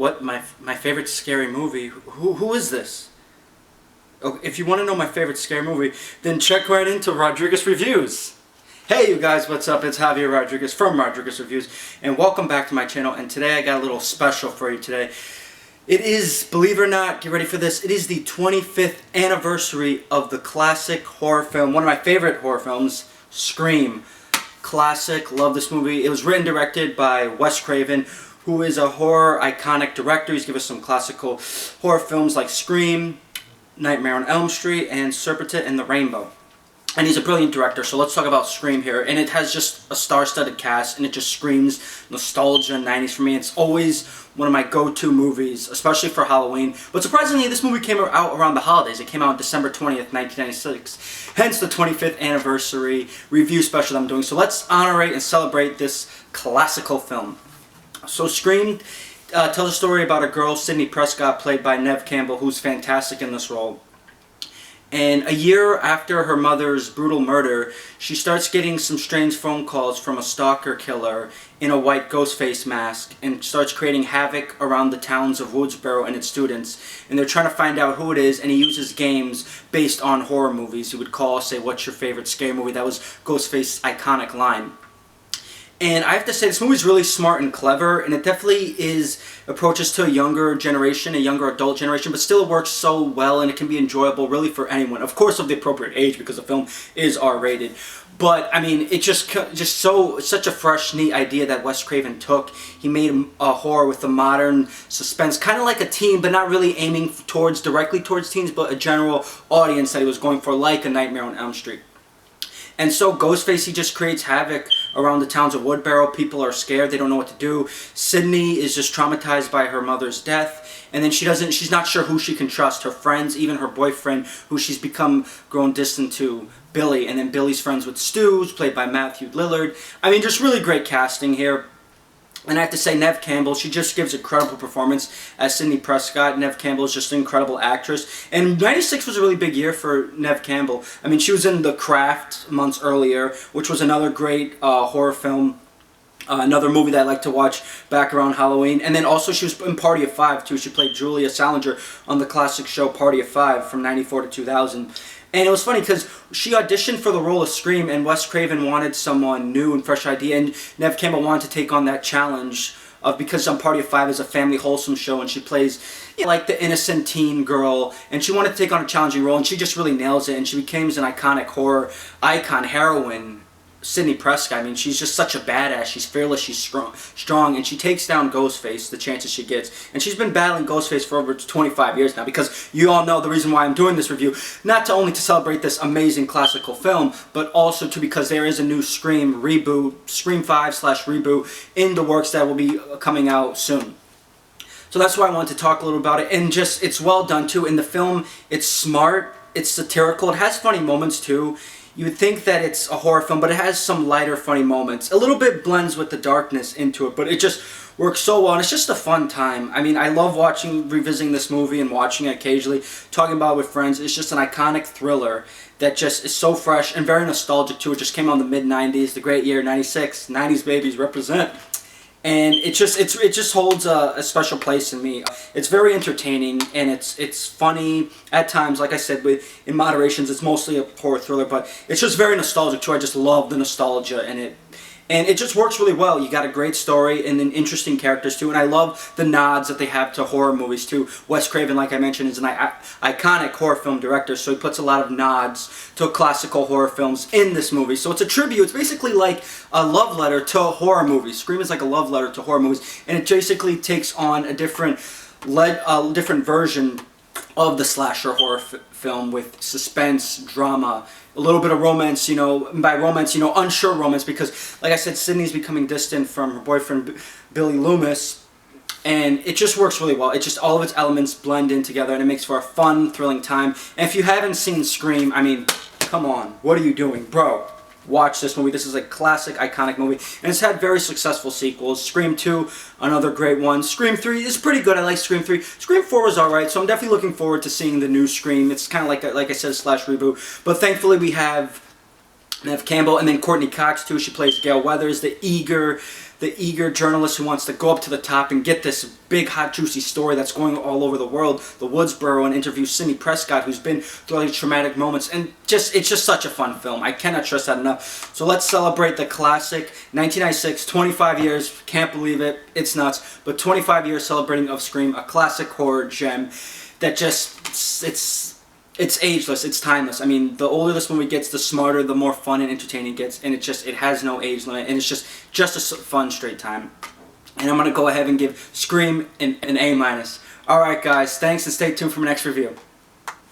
What, my favorite scary movie? Who is this? Oh, if you want to know my favorite scary movie, then check right into Rodriguez Reviews. Hey you guys, what's up? It's Javier Rodriguez from Rodriguez Reviews, and welcome back to my channel. And today I got a little special for you today. It is, believe it or not, get ready for this, it is the 25th anniversary of the classic horror film, one of my favorite horror films, Scream. Classic, love this movie. It was written and directed by Wes Craven, who is a horror iconic director. He's given us some classical horror films like Scream, Nightmare on Elm Street, and Serpent and the Rainbow. And he's a brilliant director, so let's talk about Scream here. And it has just a star-studded cast, and it just screams nostalgia and 90s for me. It's always one of my go-to movies, especially for Halloween. But surprisingly, this movie came out around the holidays. It came out December 20th, 1996. Hence the 25th anniversary review special I'm doing. So let's honor and celebrate this classical film. So Scream tells a story about a girl, Sidney Prescott, played by Neve Campbell, who's fantastic in this role. And a year after her mother's brutal murder, she starts getting some strange phone calls from a stalker killer in a white ghost face mask and starts creating havoc around the towns of Woodsboro and its students. And they're trying to find out who it is, and he uses games based on horror movies. He would call, say, what's your favorite scary movie? That was Ghostface's iconic line. And I have to say, this movie is really smart and clever, and it definitely approaches to a younger generation, a younger adult generation, but still it works so well, and it can be enjoyable really for anyone. Of course, of the appropriate age, because the film is R-rated. But I mean, it's such a fresh, neat idea that Wes Craven took. He made a horror with a modern suspense, kind of like a teen, but not really aiming directly towards teens, but a general audience that he was going for, like a Nightmare on Elm Street. And so Ghostface, he just creates havoc around the towns of Woodboro. People are scared. They don't know what to do. Sydney is just traumatized by her mother's death. And then she's not sure who she can trust. Her friends, even her boyfriend, who she's grown distant to, Billy. And then Billy's friends with Stu, who's played by Matthew Lillard. I mean, just really great casting here. And I have to say, Neve Campbell, she just gives a incredible performance as Sidney Prescott. Neve Campbell is just an incredible actress. And 96 was a really big year for Neve Campbell. I mean, she was in The Craft months earlier, which was another great horror film. Another movie that I like to watch back around Halloween. And then also she was in Party of Five, too. She played Julia Salinger on the classic show Party of Five from 94 to 2000. And it was funny because she auditioned for the role of Scream, and Wes Craven wanted someone new and fresh idea, and Neve Campbell wanted to take on that challenge because Party of Five is a family wholesome show, and she plays like the innocent teen girl, and she wanted to take on a challenging role, and she just really nails it, and she becomes an iconic horror icon, heroine, Sidney Prescott. I mean, she's just such a badass. She's fearless, she's strong, and she takes down Ghostface the chances she gets. And she's been battling Ghostface for over 25 years now, because you all know the reason why I'm doing this review, not only to celebrate this amazing classical film, but also because there is a new Scream reboot, Scream 5/reboot in the works that will be coming out soon. So that's why I wanted to talk a little about it, and just, it's well done too. In the film, it's smart, it's satirical, it has funny moments too. You would think that it's a horror film, but it has some lighter, funny moments. A little bit blends with the darkness into it, but it just works so well, and it's just a fun time. I mean, I love revisiting this movie and watching it occasionally, talking about it with friends. It's just an iconic thriller that just is so fresh and very nostalgic too. It just came out in the mid-90s, the great year, 96. 90s babies represent. And it just holds a special place in me. It's very entertaining, and it's funny at times. Like I said, in moderations, it's mostly a horror thriller, but it's just very nostalgic too. I just love the nostalgia in it. And it just works really well. You got a great story and then interesting characters too. And I love the nods that they have to horror movies too. Wes Craven, like I mentioned, is an iconic horror film director, so he puts a lot of nods to classical horror films in this movie. So it's a tribute. It's basically like a love letter to horror movies. Scream is like a love letter to horror movies, and it basically takes on a different version of the slasher horror film with suspense, drama, a little bit of romance, by romance, unsure romance, because, like I said, Sydney's becoming distant from her boyfriend, Billy Loomis, and it just works really well. It just, all of its elements blend in together, and it makes for a fun, thrilling time. And if you haven't seen Scream, I mean, come on, what are you doing, bro? Watch this movie. This is a classic, iconic movie, and it's had very successful sequels. Scream 2, another great one. Scream 3 is pretty good. I like Scream 3. Scream 4 was alright, so I'm definitely looking forward to seeing the new Scream. It's kind of like I said, a slash reboot. But thankfully we have Neve Campbell, and then Courtney Cox too. She plays Gail Weathers, the eager the eager journalist who wants to go up to the top and get this big, hot, juicy story that's going all over the world, the Woodsboro, and interview Sidney Prescott, who's been through all these traumatic moments. And it's just such a fun film. I cannot stress that enough. So let's celebrate the classic, 1996, 25 years, can't believe it, it's nuts, but 25 years celebrating of Scream, a classic horror gem that just, it's ageless, it's timeless. I mean, the older this movie gets, the smarter, the more fun and entertaining it gets, and it has no age limit, and it's just a fun, straight time. And I'm going to go ahead and give Scream an A-. Alright guys, thanks, and stay tuned for my next review.